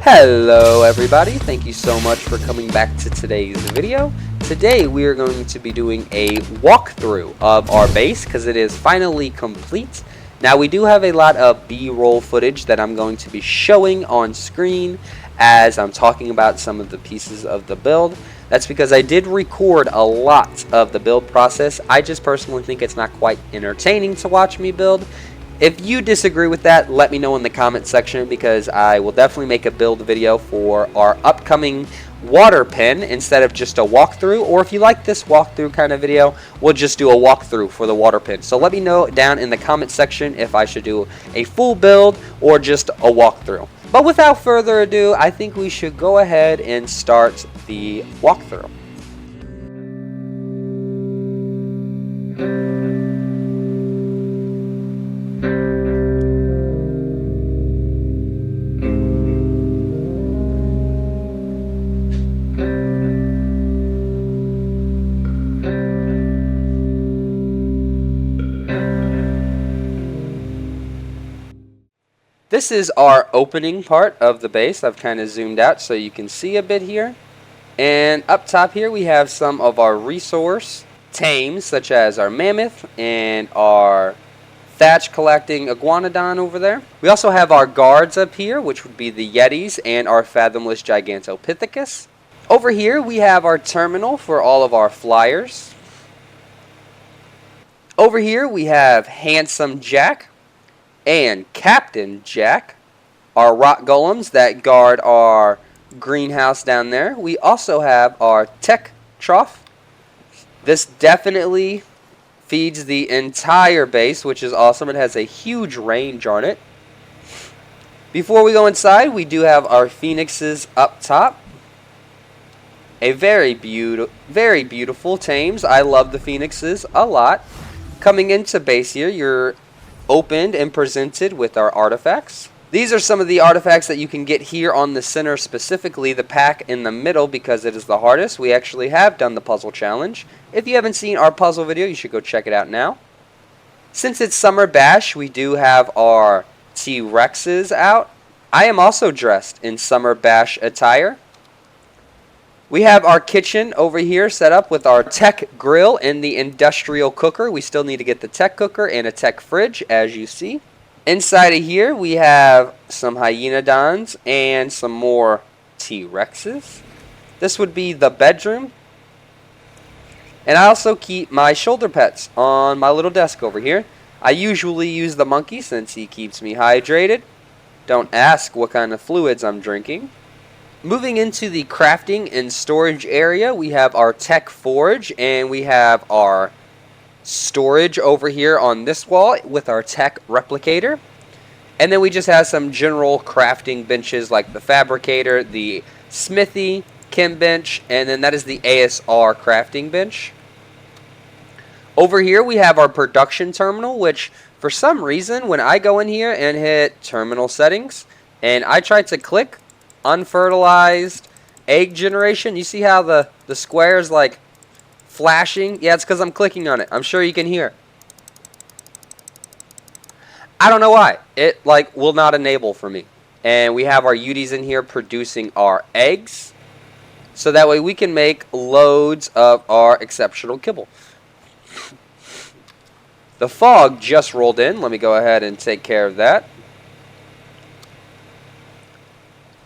Hello everybody, thank you so much for coming back to today's video. Today we are going to be doing a walkthrough of our base because it is finally complete. Now we do have a lot of B-roll footage that I'm going to be showing on screen as I'm talking about some of the pieces of the build. That's because I did record a lot of the build process. I just personally think it's not quite entertaining to watch me build. If you disagree with that, let me know in the comment section because I will definitely make a build video for our upcoming water pen instead of just a walkthrough. Or if you like this walkthrough kind of video, we'll just do a walkthrough for the water pen. So let me know down in the comment section if I should do a full build or just a walkthrough. But without further ado, I think we should go ahead and start the walkthrough. This is our opening part of the base. I've kind of zoomed out so you can see a bit here. And up top here we have some of our resource tames, such as our mammoth and our thatch collecting iguanodon over there. We also have our guards up here, which would be the yetis and our fathomless gigantopithecus. Over here we have our terminal for all of our flyers. Over here we have Handsome Jack and Captain Jack, our rock golems that guard our greenhouse down there. We also have our tech trough. This definitely feeds the entire base, which is awesome. It has a huge range on it. Before we go inside, we do have our phoenixes up top. A very beautiful tames. I love the phoenixes a lot. Coming into base here, you're opened and presented with our artifacts. These are some of the artifacts that you can get here on the center, specifically the pack in the middle because it is the hardest. We actually have done the puzzle challenge. If you haven't seen our puzzle video, you should go check it out now. Since it's Summer Bash, we do have our T-Rexes out. I am also dressed in Summer Bash attire. We have our kitchen over here set up with our tech grill and the industrial cooker. We still need to get the tech cooker and a tech fridge, as you see. Inside of here, we have some hyenodons and some more T-Rexes. This would be the bedroom. And I also keep my shoulder pets on my little desk over here. I usually use the monkey since he keeps me hydrated. Don't ask what kind of fluids I'm drinking. Moving into the crafting and storage area, we have our tech forge and we have our storage over here on this wall with our tech replicator. And then we just have some general crafting benches like the fabricator, the smithy, chem bench, and then that is the ASR crafting bench. Over here we have our production terminal, which for some reason when I go in here and hit terminal settings and I try to click unfertilized egg generation, you see how the square is like flashing? Yeah, it's because I'm clicking on it. I'm sure you can hear. I don't know why. It like will not enable for me. And we have our UDs in here producing our eggs. So that way we can make loads of our exceptional kibble. The fog just rolled in. Let me go ahead and take care of that.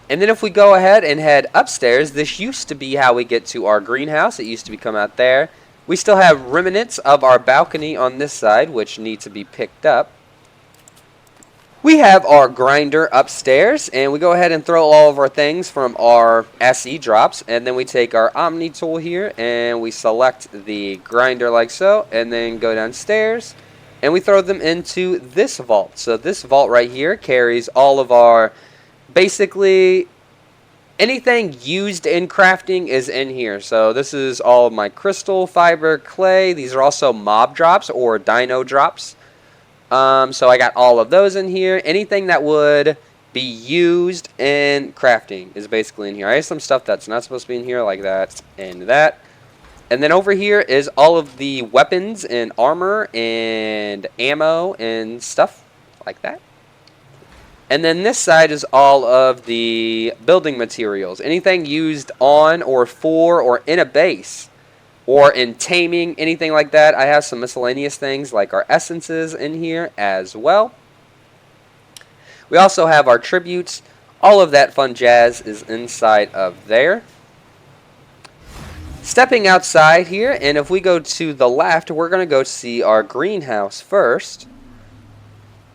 And then if we go ahead and head upstairs, this used to be how we get to our greenhouse. It used to be come out there. We still have remnants of our balcony on this side, which need to be picked up. We have our grinder upstairs, and we go ahead and throw all of our things from our SE drops. And then we take our Omni tool here, and we select the grinder like so, and then go downstairs. And we throw them into this vault. So this vault right here carries all of our basically anything used in crafting is in here. So this is all of my crystal, fiber, clay. These are also mob drops or dino drops. So I got all of those in here. Anything that would be used in crafting is basically in here. I have some stuff that's not supposed to be in here like that and that. And then over here is all of the weapons and armor and ammo and stuff like that. And then this side is all of the building materials. Anything used on or for or in a base or in taming, anything like that. I have some miscellaneous things like our essences in here as well. We also have our tributes. All of that fun jazz is inside of there. Stepping outside here, and if we go to the left, we're going to go see our greenhouse first.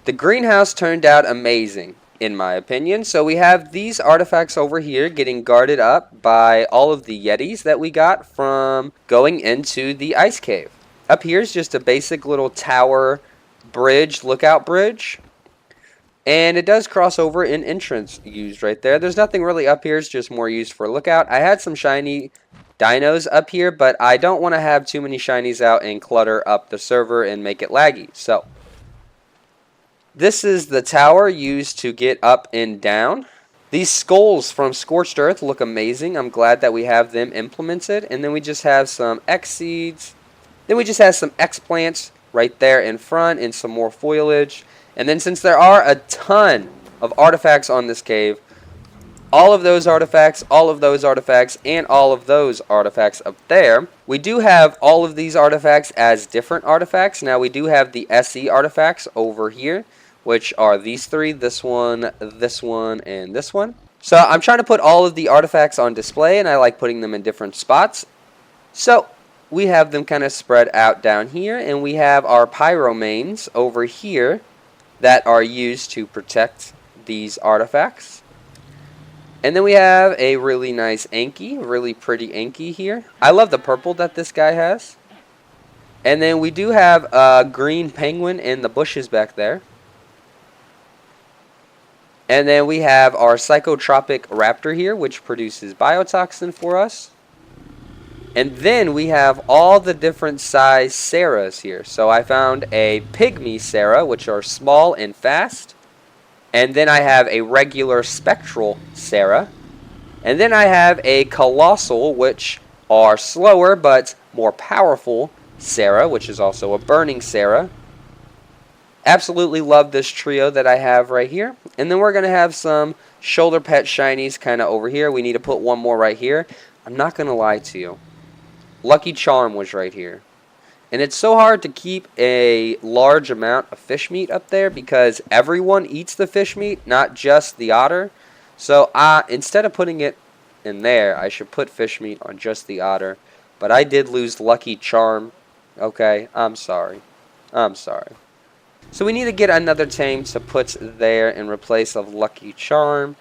The greenhouse turned out amazing, in my opinion. So we have these artifacts over here getting guarded up by all of the Yetis that we got from going into the ice cave. Up here is just a basic little tower bridge, lookout bridge. And it does cross over an entrance used right there. There's nothing really up here. It's just more used for lookout. I had some shiny dinos up here, but I don't want to have too many shinies out and clutter up the server and make it laggy. So this is the tower used to get up and down. These skulls from Scorched Earth look amazing. I'm glad that we have them implemented. And then we just have some X seeds. Then we just have some X plants right there in front and some more foliage. And then since there are a ton of artifacts on this cave, all of those artifacts, all of those artifacts, and all of those artifacts up there, we do have all of these artifacts as different artifacts. Now we do have the SE artifacts over here, which are these three, this one, and this one. So I'm trying to put all of the artifacts on display, and I like putting them in different spots. So we have them kind of spread out down here, and we have our pyromanes over here that are used to protect these artifacts. And then we have a really nice Anki, really pretty Anki here. I love the purple that this guy has. And then we do have a green penguin in the bushes back there. And then we have our psychotropic raptor here, which produces biotoxin for us. And then we have all the different size Sarahs here. So I found a pygmy Sarah, which are small and fast. And then I have a regular spectral Sarah. And then I have a colossal, which are slower but more powerful Sarah, which is also a burning Sarah. Absolutely love this trio that I have right here. And then we're going to have some shoulder pet shinies kind of over here. We need to put one more right here. I'm not going to lie to you. Lucky Charm was right here. And it's so hard to keep a large amount of fish meat up there because everyone eats the fish meat, not just the otter. So instead of putting it in there, I should put fish meat on just the otter. But I did lose Lucky Charm. Okay, I'm sorry. I'm sorry. So we need to get another tame to put there in replace of Lucky Charm.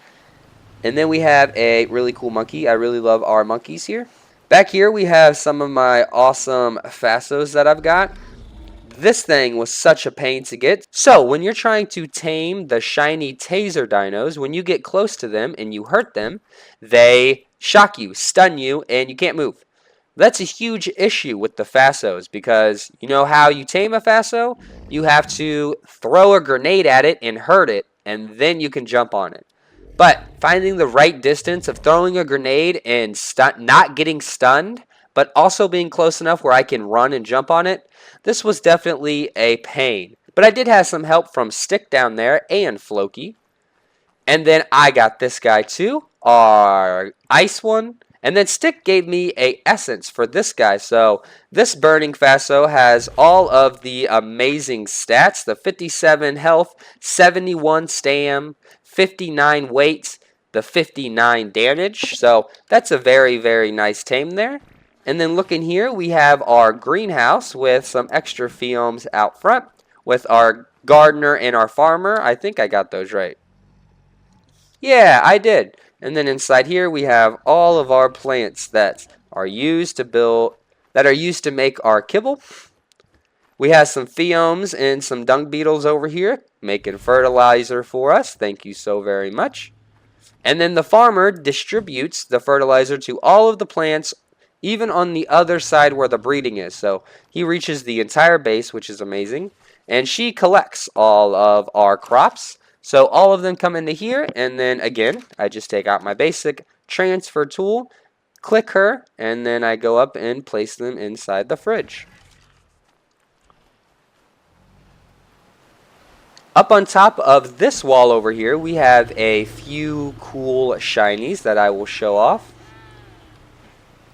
And then we have a really cool monkey. I really love our monkeys here. Back here we have some of my awesome Fassos that I've got. This thing was such a pain to get. So when you're trying to tame the shiny taser dinos, when you get close to them and you hurt them, they shock you, stun you, and you can't move. That's a huge issue with the Fassos because you know how you tame a Fasso? You have to throw a grenade at it and hurt it, and then you can jump on it. But finding the right distance of throwing a grenade and not getting stunned, but also being close enough where I can run and jump on it, this was definitely a pain. But I did have some help from Stick down there and Floki. And then I got this guy too, our ice one. And then Stick gave me a essence for this guy. So this Burning Fasso has all of the amazing stats. The 57 health, 71 stam, 59 weight, the 59 damage. So that's a very, very nice tame there. And then looking here, we have our greenhouse with some extra Pheoms out front. With our gardener and our farmer. I think I got those right. Yeah, I did. And then inside here we have all of our plants that are used to make our kibble. We have some Pheoms and some dung beetles over here making fertilizer for us. Thank you so very much. And then the farmer distributes the fertilizer to all of the plants, even on the other side where the breeding is. So he reaches the entire base, which is amazing. And she collects all of our crops. So all of them come into here, and then again, I just take out my basic transfer tool, click her, and then I go up and place them inside the fridge. Up on top of this wall over here, we have a few cool shinies that I will show off.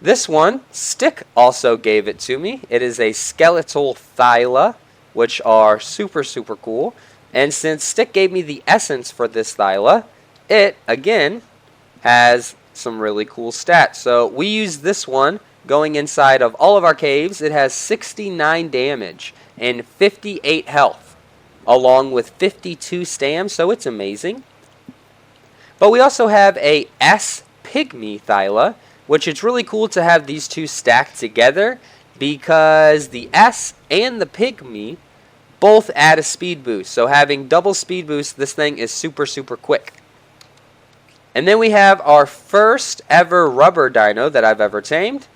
This one, Stick also gave it to me. It is a skeletal Thyla, which are super, super cool. And since Stick gave me the essence for this Thyla, it, again, has some really cool stats. So we use this one going inside of all of our caves. It has 69 damage and 58 health, along with 52 stam, so it's amazing. But we also have a S Pygmy Thyla, which it's really cool to have these two stacked together because the S and the Pygmy both add a speed boost. So having double speed boost, this thing is super, super quick. And then we have our first ever rubber dino that I've ever tamed.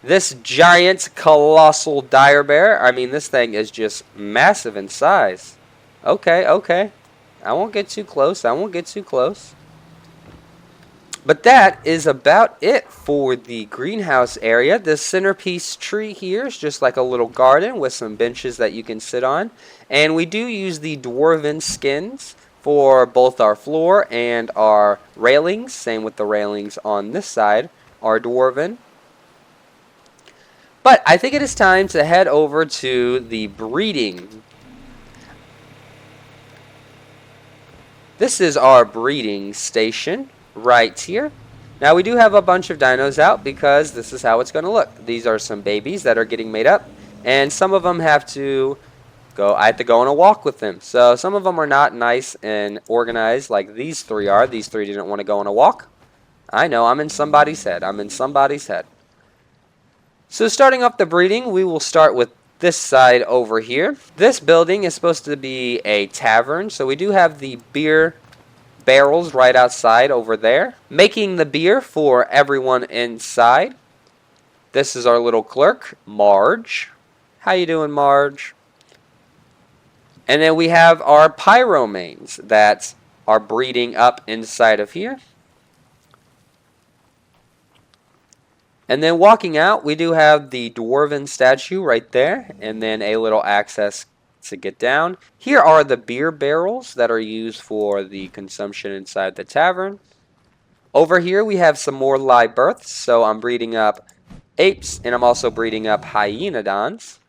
This giant, colossal dire bear. I mean, this thing is just massive in size. Okay, okay. I won't get too close. I won't get too close. But that is about it for the greenhouse area. The centerpiece tree here is just like a little garden with some benches that you can sit on. And we do use the dwarven skins for both our floor and our railings. Same with the railings on this side are dwarven. But I think it is time to head over to the breeding. This is our breeding station right here. Now we do have a bunch of dinos out because this is how it's going to look. These are some babies that are getting made up, and some of them have to go. I have to go on a walk with them. So some of them are not nice and organized like these three are. These three didn't want to go on a walk. I know, I'm in somebody's head. I'm in somebody's head. So starting off the breeding, we will start with this side over here. This building is supposed to be a tavern, so we do have the beer barrels right outside over there, making the beer for everyone inside. This is our little clerk, Marge. How you doing, Marge? And then we have our pyromanes that are breeding up inside of here. And then walking out, we do have the dwarven statue right there, and then a little access to get down. Here are the beer barrels that are used for the consumption inside the tavern. Over here we have some more live births, so I'm breeding up apes, and I'm also breeding up hyenodons.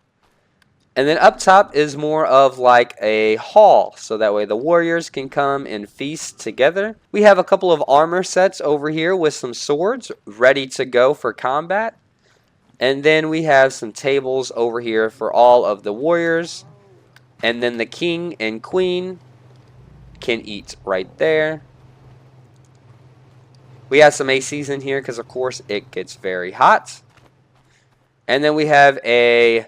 And then up top is more of like a hall, so that way the warriors can come and feast together. We have a couple of armor sets over here with some swords ready to go for combat. And then we have some tables over here for all of the warriors. And then the king and queen can eat right there. We have some ACs in here because, of course, it gets very hot. And then we have a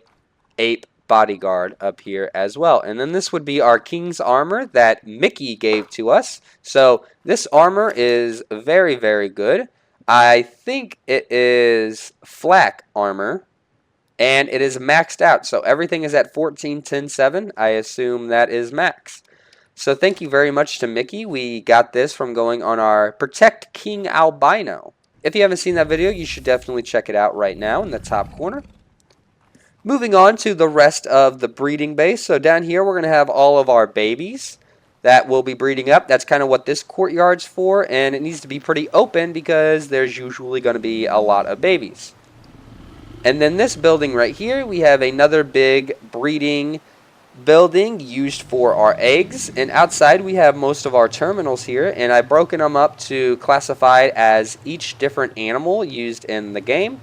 ape bodyguard up here as well. And then this would be our king's armor that Mickey gave to us. So this armor is very, very good. I think it is flak armor. And it is maxed out. So everything is at 14.10.7. I assume that is max. So thank you very much to Mickey. We got this from going on our Protect King Albino. If you haven't seen that video, you should definitely check it out right now in the top corner. Moving on to the rest of the breeding base. So down here we're going to have all of our babies that will be breeding up. That's kind of what this courtyard's for. And it needs to be pretty open because there's usually going to be a lot of babies. And then this building right here, we have another big breeding building used for our eggs. And outside we have most of our terminals here. And I've broken them up to classify as each different animal used in the game.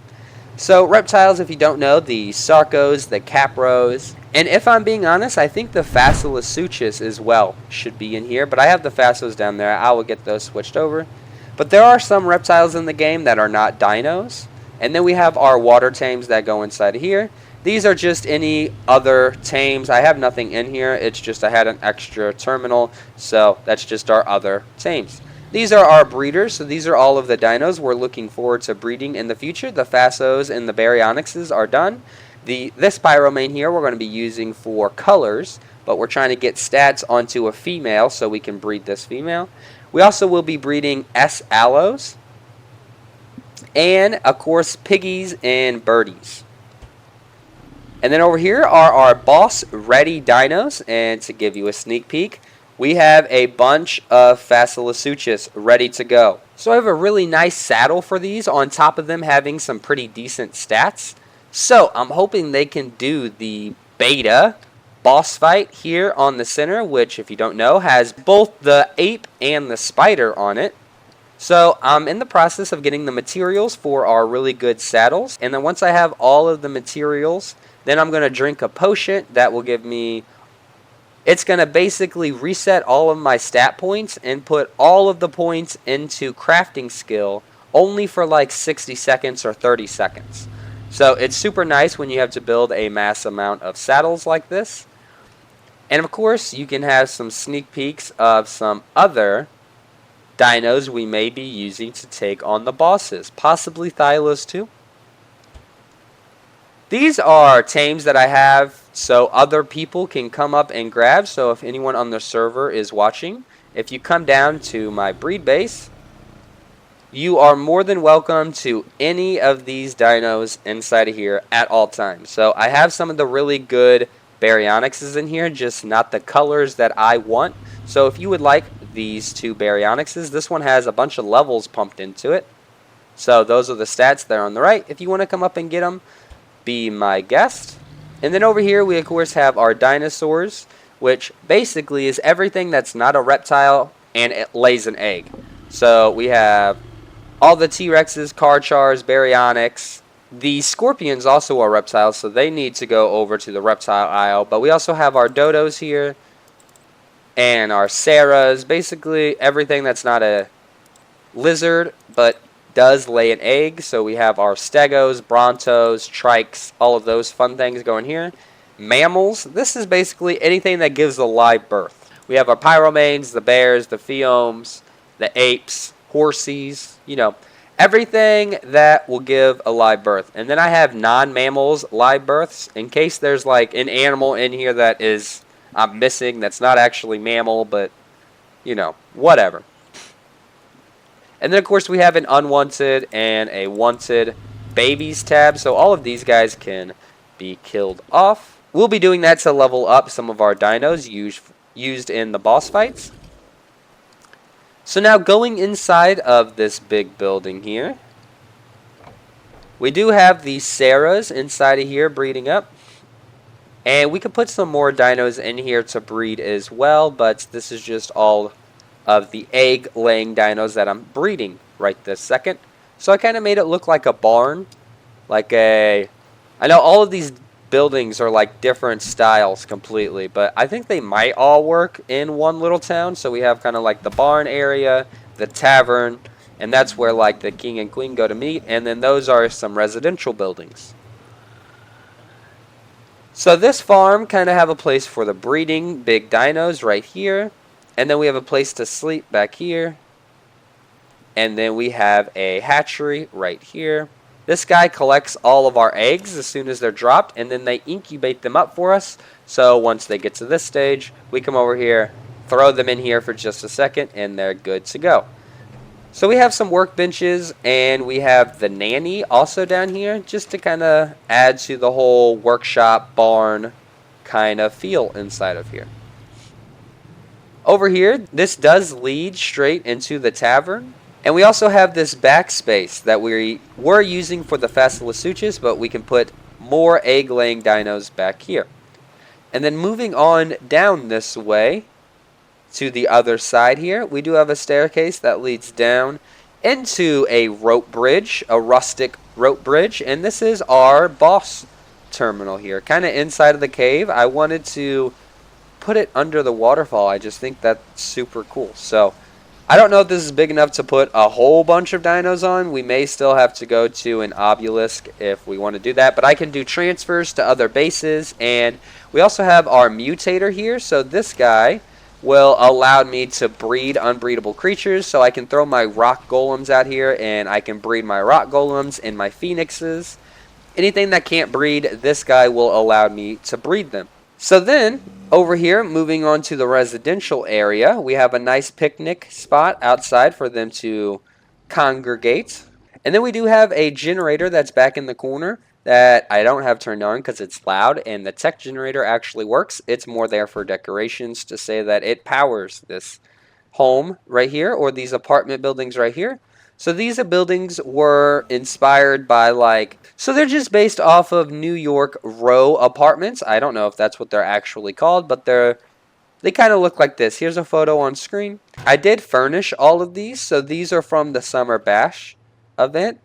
So reptiles, if you don't know, the sarcos, the capros, and if I'm being honest, I think the Phaseolasuchus as well should be in here, but I have the Phasos down there. I will get those switched over. But there are some reptiles in the game that are not dinos, and then we have our water tames that go inside of here. These are just any other tames. I have nothing in here. It's just I had an extra terminal, so that's just our other tames. These are our breeders, so these are all of the dinos we're looking forward to breeding in the future. The Phasos and the Baryonyxes are done. This pyromane here we're going to be using for colors, but we're trying to get stats onto a female so we can breed this female. We also will be breeding S. Allos, and of course piggies and birdies. And then over here are our boss ready dinos, and to give you a sneak peek, we have a bunch of Facilosuchus ready to go. So I have a really nice saddle for these, on top of them having some pretty decent stats. So I'm hoping they can do the beta boss fight here on the center, which, if you don't know, has both the ape and the spider on it. So I'm in the process of getting the materials for our really good saddles, and then once I have all of the materials, then I'm going to drink a potion that will give me, it's going to basically reset all of my stat points and put all of the points into crafting skill only for like 60 seconds or 30 seconds. So it's super nice when you have to build a mass amount of saddles like this. And of course, you can have some sneak peeks of some other dinos we may be using to take on the bosses, possibly Thylos too. These are tames that I have so other people can come up and grab. So if anyone on the server is watching, if you come down to my breed base, you are more than welcome to any of these dinos inside of here at all times. So I have some of the really good Baryonyxes in here, just not the colors that I want. So if you would like these two Baryonyxes, this one has a bunch of levels pumped into it. So those are the stats there on the right. If you want to come up and get them, be my guest. And then over here we of course have our dinosaurs, which basically is everything that's not a reptile and it lays an egg. So we have all the T-Rexes, Carchars, Baryonyx. The scorpions also are reptiles, so they need to go over to the reptile aisle. But we also have our dodos here and our Saras, basically everything that's not a lizard but does lay an egg. So we have our Stegos, Brontos, Trikes, all of those fun things going here. Mammals, this is basically anything that gives a live birth. We have our Pyromanes, the bears, the Phiomes, the apes, horses, you know, everything that will give a live birth. And then I have non-mammals live births in case there's like an animal in here that is I'm missing that's not actually mammal, but you know, whatever. And then of course we have an unwanted and a wanted babies tab, so all of these guys can be killed off. We'll be doing that to level up some of our dinos used in the boss fights. So now going inside of this big building here, we do have the Saras inside of here breeding up. And we could put some more dinos in here to breed as well, but this is just all of the egg-laying dinos that I'm breeding right this second. So I kind of made it look like a barn. I know all of these buildings are like different styles completely, but I think they might all work in one little town. So we have kind of like the barn area, the tavern, and that's where like the king and queen go to meet, and then those are some residential buildings. So this farm kind of have a place for the breeding big dinos right here, and then we have a place to sleep back here, and then we have a hatchery right here. This guy collects all of our eggs as soon as they're dropped, and then they incubate them up for us. So once they get to this stage, we come over here, throw them in here for just a second, and they're good to go. So we have some workbenches, and we have the nanny also down here, just to kind of add to the whole workshop barn kind of feel inside of here. Over here, this does lead straight into the tavern. And we also have this backspace that we were using for the Facilosuchus, but we can put more egg-laying dinos back here. And then moving on down this way to the other side here, we do have a staircase that leads down into a rope bridge, a rustic rope bridge. And this is our boss terminal here, kind of inside of the cave. I wanted to put it under the waterfall. I just think that's super cool. So I don't know if this is big enough to put a whole bunch of dinos on. We may still have to go to an obelisk if we want to do that. But I can do transfers to other bases. And we also have our mutator here. So this guy will allow me to breed unbreedable creatures. So I can throw my rock golems out here, and I can breed my rock golems and my phoenixes. Anything that can't breed, this guy will allow me to breed them. So then, over here, moving on to the residential area, we have a nice picnic spot outside for them to congregate. And then we do have a generator that's back in the corner that I don't have turned on because it's loud, and the tech generator actually works. It's more there for decorations to say that it powers this home right here, or these apartment buildings right here. So these buildings were inspired by so they're just based off of New York row apartments. I don't know if that's what they're actually called, but they kind of look like this. Here's a photo on screen. I did furnish all of these, so these are from the Summer Bash event.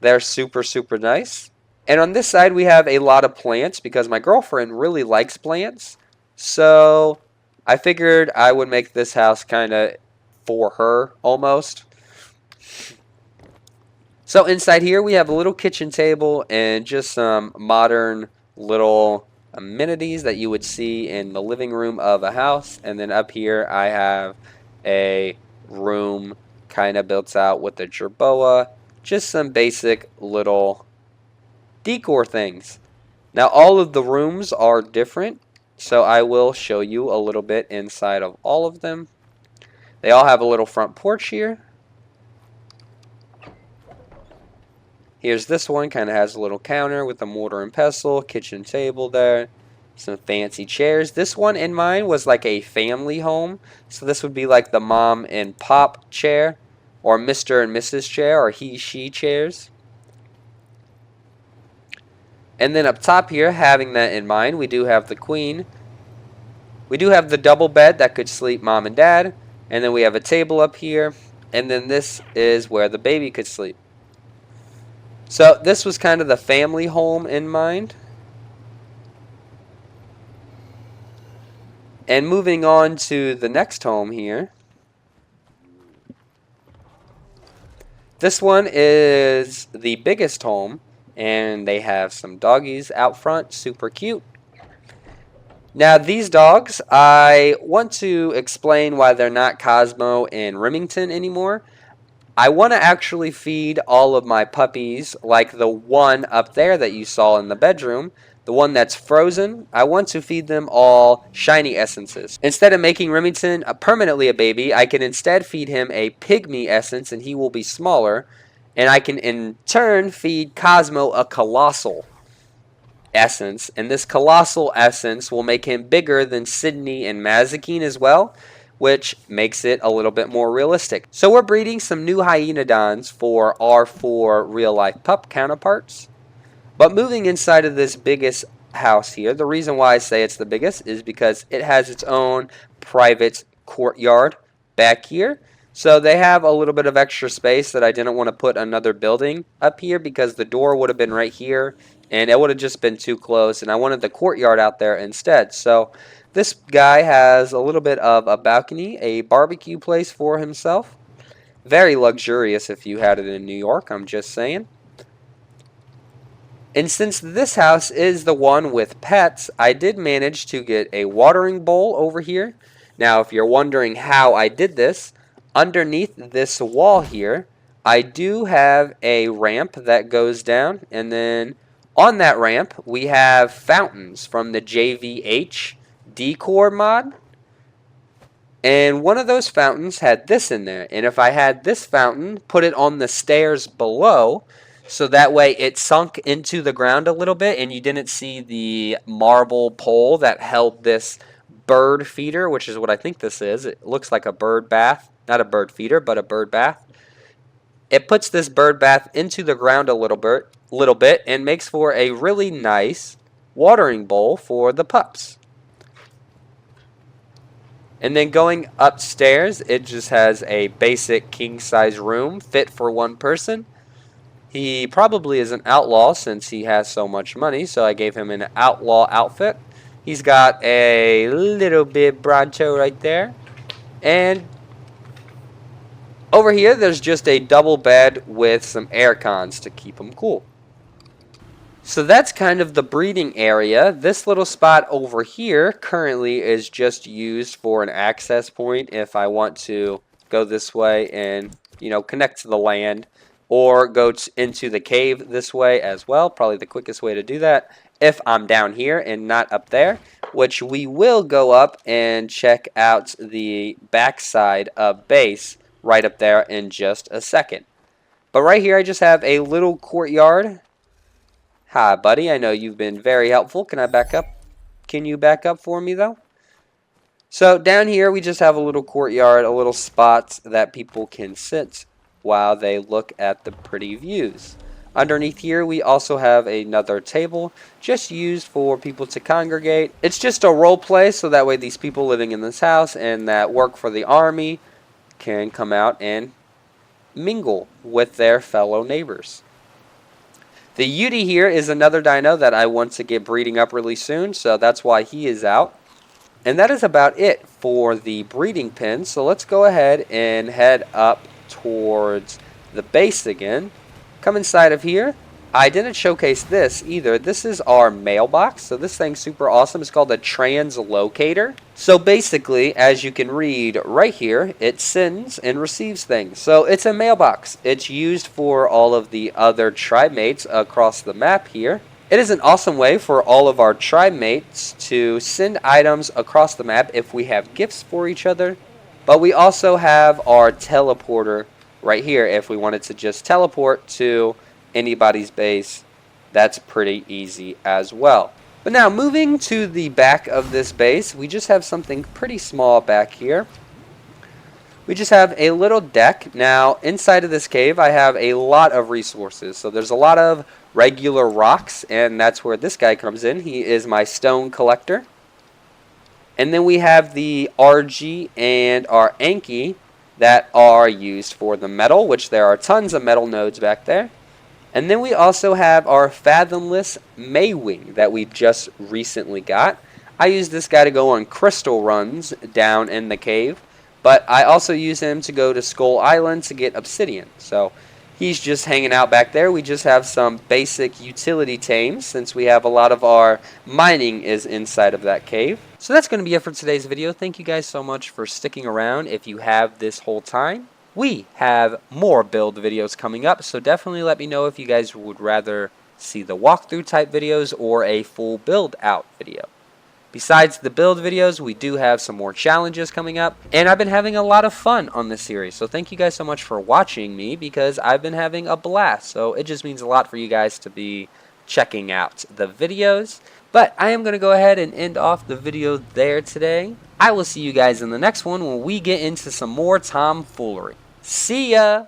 They're super, super nice. And on this side, we have a lot of plants because my girlfriend really likes plants. So I figured I would make this house kind of for her almost. So inside here, we have a little kitchen table and just some modern little amenities that you would see in the living room of a house. And then up here, I have a room kind of built out with a jerboa. Just some basic little decor things. Now all of the rooms are different, so I will show you a little bit inside of all of them. They all have a little front porch here. Here's this one, kind of has a little counter with a mortar and pestle, kitchen table there, some fancy chairs. This one in mine was like a family home, so this would be like the mom and pop chair, or Mr. and Mrs. chair, or he, she chairs. And then up top here, having that in mind, we do have the queen. We do have the double bed that could sleep mom and dad. And then we have a table up here. And then this is where the baby could sleep. So this was kind of the family home in mind. And moving on to the next home here. This one is the biggest home. And they have some doggies out front, super cute. Now these dogs, I want to explain why they're not Cosmo and Remington anymore. I want to actually feed all of my puppies, like the one up there that you saw in the bedroom, the one that's frozen. I want to feed them all shiny essences. Instead of making Remington permanently a baby, I can instead feed him a pygmy essence and he will be smaller. And I can in turn feed Cosmo a colossal essence. And this colossal essence will make him bigger than Sydney and Mazikeen as well, which makes it a little bit more realistic. So we're breeding some new hyenodons for our 4 real-life pup counterparts. But moving inside of this biggest house here, the reason why I say it's the biggest is because it has its own private courtyard back here. So they have a little bit of extra space that I didn't want to put another building up here because the door would have been right here and it would have just been too close, and I wanted the courtyard out there instead. So this guy has a little bit of a balcony, a barbecue place for himself. Very luxurious if you had it in New York, I'm just saying. And since this house is the one with pets, I did manage to get a watering bowl over here. Now, if you're wondering how I did this, underneath this wall here, I do have a ramp that goes down, and then on that ramp, we have fountains from the JVH Decor mod. And one of those fountains had this in there. And if I had this fountain, put it on the stairs below, so that way it sunk into the ground a little bit and you didn't see the marble pole that held this bird feeder, which is what I think this is. It looks like a bird bath. Not a bird feeder, but a bird bath. It puts this bird bath into the ground a little bit and makes for a really nice watering bowl for the pups. And then going upstairs, it just has a basic king-size room fit for one person. He probably is an outlaw since he has so much money, so I gave him an outlaw outfit. He's got a little bit bronto right there. And over here, there's just a double bed with some air cons to keep him cool. So that's kind of the breeding area. This little spot over here currently is just used for an access point if I want to go this way and, connect to the land, or go into the cave this way as well. Probably the quickest way to do that if I'm down here and not up there, which we will go up and check out the backside of base right up there in just a second. But right here I just have a little courtyard Hi, buddy. I know you've been very helpful. Can I back up? Can you back up for me, though? So down here, we just have a little courtyard, a little spot that people can sit while they look at the pretty views. Underneath here, we also have another table just used for people to congregate. It's just a role play, so that way these people living in this house and that work for the army can come out and mingle with their fellow neighbors. The Yudi here is another dino that I want to get breeding up really soon, so that's why he is out. And that is about it for the breeding pen. So let's go ahead and head up towards the base again. Come inside of here. I didn't showcase this either. This is our mailbox. So this thing's super awesome. It's called a translocator. So basically, as you can read right here, it sends and receives things. So it's a mailbox. It's used for all of the other tribe mates across the map here. It is an awesome way for all of our tribe mates to send items across the map if we have gifts for each other. But we also have our teleporter right here if we wanted to just teleport to anybody's base. That's pretty easy as well. But now moving to the back of this base, we just have something pretty small back here. We just have a little deck. Now, inside of this cave, I have a lot of resources. So there's a lot of regular rocks, and that's where this guy comes in. He is my stone collector. And then we have the RG and our Anki that are used for the metal, which there are tons of metal nodes back there. And then we also have our Fathomless Maywing that we just recently got. I use this guy to go on crystal runs down in the cave. But I also use him to go to Skull Island to get obsidian. So he's just hanging out back there. We just have some basic utility tames since we have a lot of our mining is inside of that cave. So that's going to be it for today's video. Thank you guys so much for sticking around if you have this whole time. We have more build videos coming up, so definitely let me know if you guys would rather see the walkthrough type videos or a full build out video. Besides the build videos, we do have some more challenges coming up, and I've been having a lot of fun on this series. So thank you guys so much for watching me because I've been having a blast. So it just means a lot for you guys to be checking out the videos. But I am going to go ahead and end off the video there today. I will see you guys in the next one when we get into some more tomfoolery. See ya!